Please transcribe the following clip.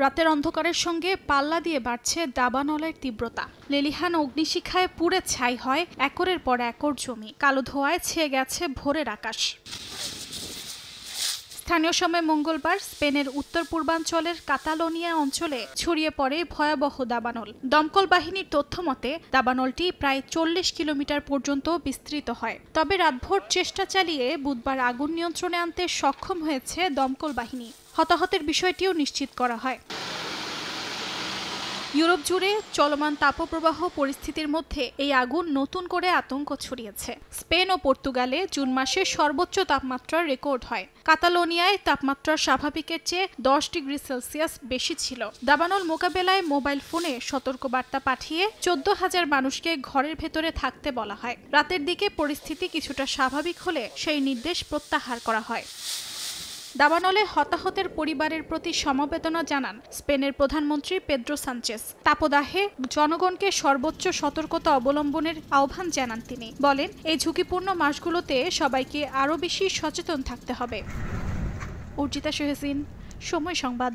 রাতের অন্ধকারের সঙ্গে পাল্লা দিয়ে বাড়ছে দাবানলের তীব্রতা। লেলিহান অগ্নিশিখায় পুড়ে ছাই হয় একরের পর একর জমি। কালো ধোঁয়ায় ছেয়ে গেছে ভোরের আকাশ। স্থানীয় সময় মঙ্গলবার স্পেনের উত্তর পূর্বাঞ্চলের কাতালোনিয়া অঞ্চলে ছড়িয়ে পড়ে ভয়াবহ দাবানল। দমকল বাহিনীর তথ্য মতে দাবানলটি প্রায় 40 কিলোমিটার পর্যন্ত বিস্তৃত হয়। তবে রাতভর চেষ্টা চালিয়ে বুধবার আগুন নিয়ন্ত্রণে আনতে সক্ষম হয়েছে দমকল বাহিনী। হতাহতের বিষয়টিও নিশ্চিত করা হয়। ইউরোপ জুড়ে চলমান তাপপ্রবাহ পরিস্থিতির মধ্যে এই আগুন নতুন করে আতঙ্ক ছড়িয়েছে। স্পেন ও পর্তুগালে জুন মাসে সর্বোচ্চ তাপমাত্রা রেকর্ড হয়। কাতালোনিয়ায় তাপমাত্রা স্বাভাবিকের চেয়ে 10 ডিগ্রি সেলসিয়াস বেশি ছিল। দাবানল মোকাবেলায় মোবাইল ফোনে সতর্কবার্তা পাঠিয়ে 14,000 মানুষকে ঘরের ভেতরে থাকতে বলা হয়। রাতের দিকে পরিস্থিতি কিছুটা স্বাভাবিক হলে সেই নির্দেশ প্রত্যাহার করা হয়। দাবানলে হতাহতের পরিবারের প্রতি সমবেদনা জানান স্পেনের প্রধানমন্ত্রী পেদ্রো সানচেস। তাপদাহে জনগণকে সর্বোচ্চ সতর্কতা অবলম্বনের আহ্বান জানান তিনি। বলেন, এই ঝুঁকিপূর্ণ মাসগুলোতে সবাইকে আরও বেশি সচেতন থাকতে হবে। অর্জিতা শহীন, সময় সংবাদ।